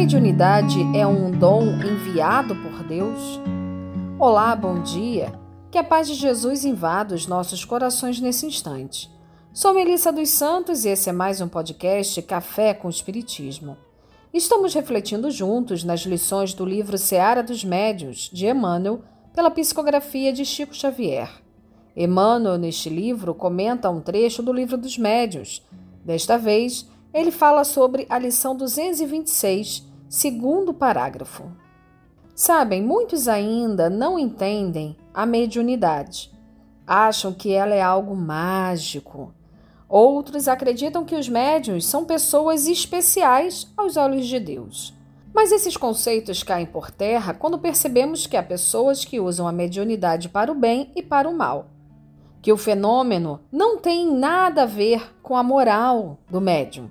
mediunidade é um dom enviado por Deus? Olá, bom dia. Que a paz de Jesus invada os nossos corações nesse instante. Sou Melissa dos Santos e esse é mais um podcast Café com Espiritismo. Estamos refletindo juntos nas lições do livro Seara dos Médiuns, de Emmanuel, pela psicografia de Chico Xavier. Emmanuel, neste livro, comenta um trecho do Livro dos Médiuns. Desta vez, ele fala sobre a lição 226, segundo parágrafo. Sabem, muitos ainda não entendem a mediunidade. Acham que ela é algo mágico. Outros acreditam que os médiuns são pessoas especiais aos olhos de Deus. Mas esses conceitos caem por terra quando percebemos que há pessoas que usam a mediunidade para o bem e para o mal. Que o fenômeno não tem nada a ver com a moral do médium.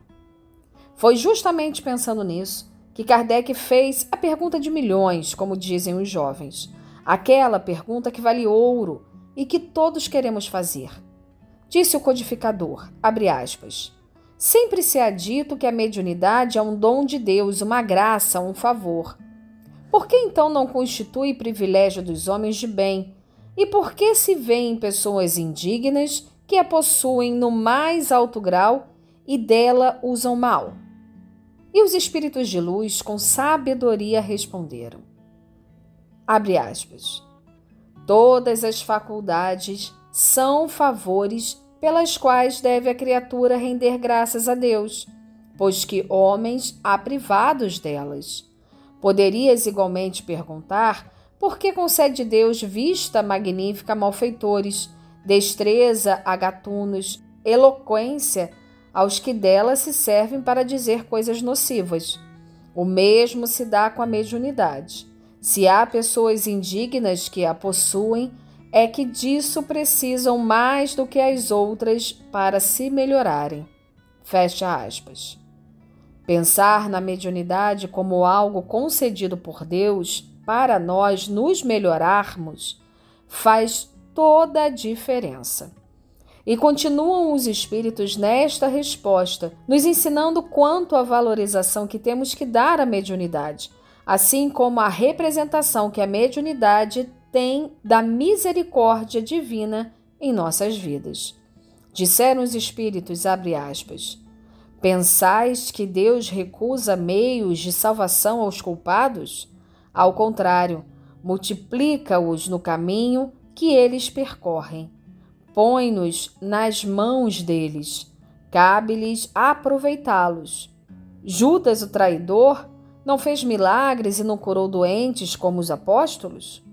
Foi justamente pensando nisso que Kardec fez a pergunta de milhões, como dizem os jovens. Aquela pergunta que vale ouro e que todos queremos fazer. Disse o codificador, abre aspas, sempre se há dito que a mediunidade é um dom de Deus, uma graça, um favor. Por que então não constitui privilégio dos homens de bem? E por que se vêem pessoas indignas que a possuem no mais alto grau e dela usam mal? E os espíritos de luz com sabedoria responderam, abre aspas, todas as faculdades são favores pelas quais deve a criatura render graças a Deus, pois que homens há privados delas. Poderias igualmente perguntar por que concede Deus vista magnífica a malfeitores, destreza a gatunos, eloquência aos que dela se servem para dizer coisas nocivas. O mesmo se dá com a mediunidade. Se há pessoas indignas que a possuem, é que disso precisam mais do que as outras para se melhorarem. Fecha aspas. Pensar na mediunidade como algo concedido por Deus para nós nos melhorarmos faz toda a diferença. E continuam os espíritos nesta resposta, nos ensinando quanto à valorização que temos que dar à mediunidade, assim como a representação que a mediunidade tem da misericórdia divina em nossas vidas. Disseram os espíritos, abre aspas, pensais que Deus recusa meios de salvação aos culpados? Ao contrário, multiplica-os no caminho que eles percorrem. Põe-nos nas mãos deles, cabe-lhes aproveitá-los. Judas, o traidor, não fez milagres e não curou doentes como os apóstolos?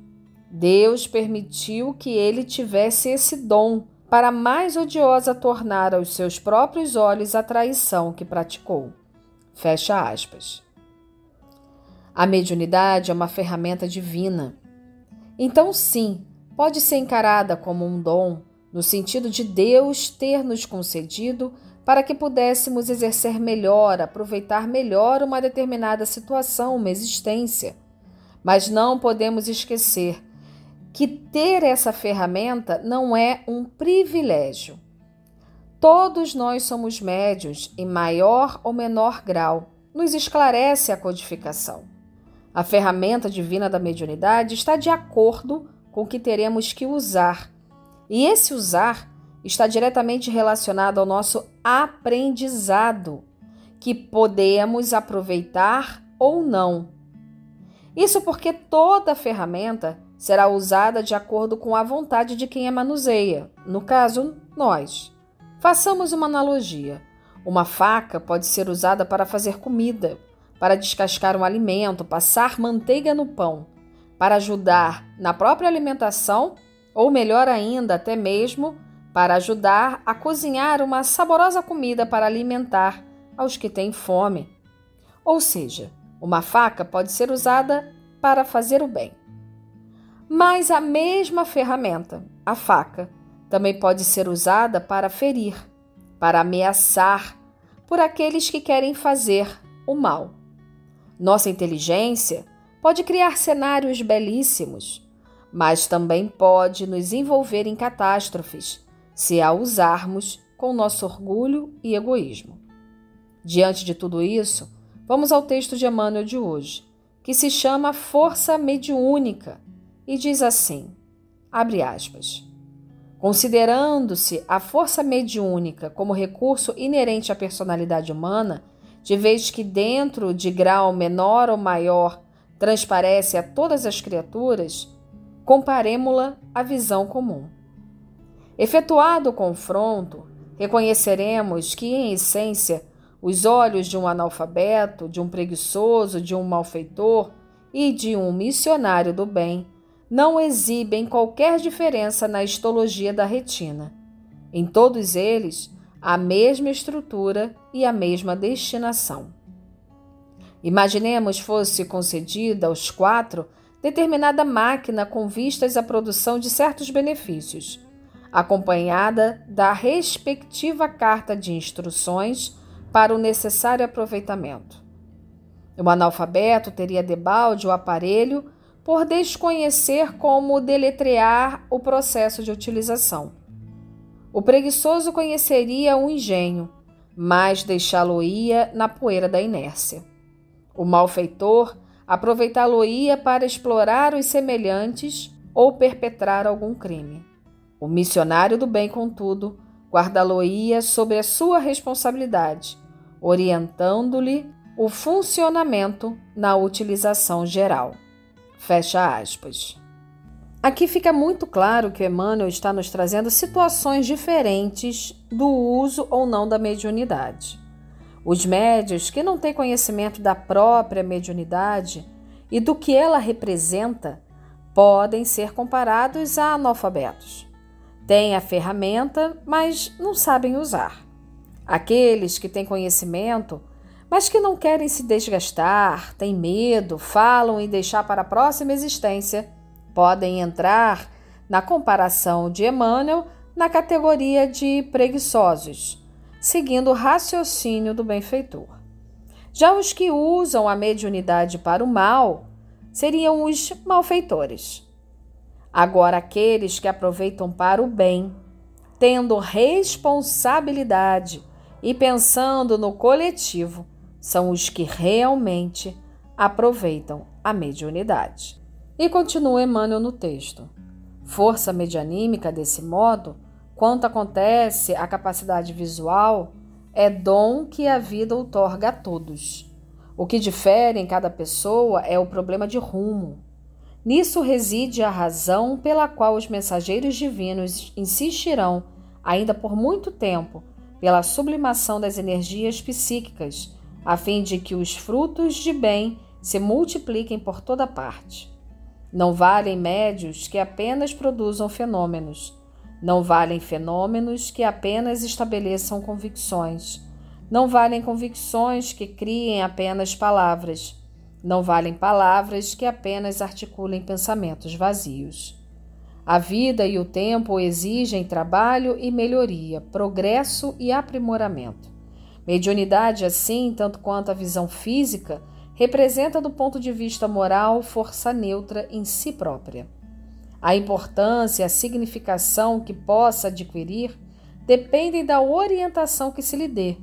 Deus permitiu que ele tivesse esse dom para mais odiosa tornar aos seus próprios olhos a traição que praticou. Fecha aspas. A mediunidade é uma ferramenta divina. Então, sim, pode ser encarada como um dom, no sentido de Deus ter nos concedido para que pudéssemos exercer melhor, aproveitar melhor uma determinada situação, uma existência. Mas não podemos esquecer que ter essa ferramenta não é um privilégio. Todos nós somos médiuns em maior ou menor grau, nos esclarece a codificação. A ferramenta divina da mediunidade está de acordo com o que teremos que usar. E esse usar está diretamente relacionado ao nosso aprendizado, que podemos aproveitar ou não. Isso porque toda ferramenta será usada de acordo com a vontade de quem a manuseia, no caso, nós. Façamos uma analogia. Uma faca pode ser usada para fazer comida, para descascar um alimento, passar manteiga no pão, para ajudar na própria alimentação ou melhor ainda, até mesmo para ajudar a cozinhar uma saborosa comida para alimentar aos que têm fome. Ou seja, uma faca pode ser usada para fazer o bem. Mas a mesma ferramenta, a faca, também pode ser usada para ferir, para ameaçar por aqueles que querem fazer o mal. Nossa inteligência pode criar cenários belíssimos, mas também pode nos envolver em catástrofes, se a usarmos com nosso orgulho e egoísmo. Diante de tudo isso, Vamos ao texto de Emmanuel de hoje, que se chama Força Mediúnica, e diz assim, abre aspas, considerando-se a força mediúnica como recurso inerente à personalidade humana, de vez que dentro de grau menor ou maior transparece a todas as criaturas, comparemo-la à visão comum. Efetuado o confronto, reconheceremos que, em essência, os olhos de um analfabeto, de um preguiçoso, de um malfeitor e de um missionário do bem não exibem qualquer diferença na histologia da retina. Em todos eles, a mesma estrutura e a mesma destinação. Imaginemos fosse concedida aos 4 determinada máquina com vistas à produção de certos benefícios, acompanhada da respectiva carta de instruções para o necessário aproveitamento. O analfabeto teria debalde o aparelho por desconhecer como deletrear o processo de utilização. O preguiçoso conheceria o engenho, mas deixá-lo-ia na poeira da inércia. O malfeitor aproveitá-lo-ia para explorar os semelhantes ou perpetrar algum crime. O missionário do bem, contudo, guardá-lo-ia sob a sua responsabilidade, orientando-lhe o funcionamento na utilização geral. Fecha aspas. Aqui fica muito claro que Emmanuel está nos trazendo situações diferentes do uso ou não da mediunidade. Os médiuns que não têm conhecimento da própria mediunidade e do que ela representa podem ser comparados a analfabetos. Têm a ferramenta, mas não sabem usar. Aqueles que têm conhecimento, mas que não querem se desgastar, têm medo, falam em deixar para a próxima existência, podem entrar na comparação de Emmanuel na categoria de preguiçosos, seguindo o raciocínio do benfeitor. Já os que usam a mediunidade para o mal seriam os malfeitores. Agora, aqueles que aproveitam para o bem, tendo responsabilidade e pensando no coletivo, são os que realmente aproveitam a mediunidade. E continua Emmanuel no texto. Força medianímica, desse modo, quanto acontece à capacidade visual, é dom que a vida outorga a todos. O que difere em cada pessoa é o problema de rumo. Nisso reside a razão pela qual os mensageiros divinos insistirão, ainda por muito tempo, pela sublimação das energias psíquicas, a fim de que os frutos de bem se multipliquem por toda parte. Não valem médios que apenas produzam fenômenos. Não valem fenômenos que apenas estabeleçam convicções. Não valem convicções que criem apenas palavras. Não valem palavras que apenas articulem pensamentos vazios. A vida e o tempo exigem trabalho e melhoria, progresso e aprimoramento. Mediunidade, assim, tanto quanto a visão física, representa do ponto de vista moral força neutra em si própria. A importância e a significação que possa adquirir dependem da orientação que se lhe dê.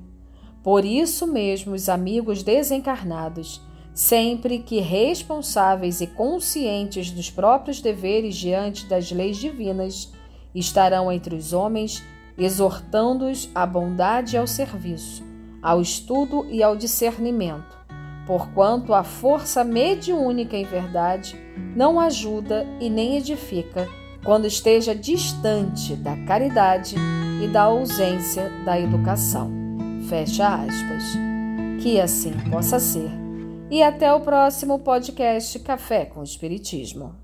Por isso mesmo, os amigos desencarnados, sempre que responsáveis e conscientes dos próprios deveres diante das leis divinas, estarão entre os homens, exortando-os à bondade e ao serviço, ao estudo e ao discernimento, porquanto a força mediúnica em verdade não ajuda e nem edifica quando esteja distante da caridade e da ausência da educação. Fecha aspas. Que assim possa ser. E até o próximo podcast Café com Espiritismo.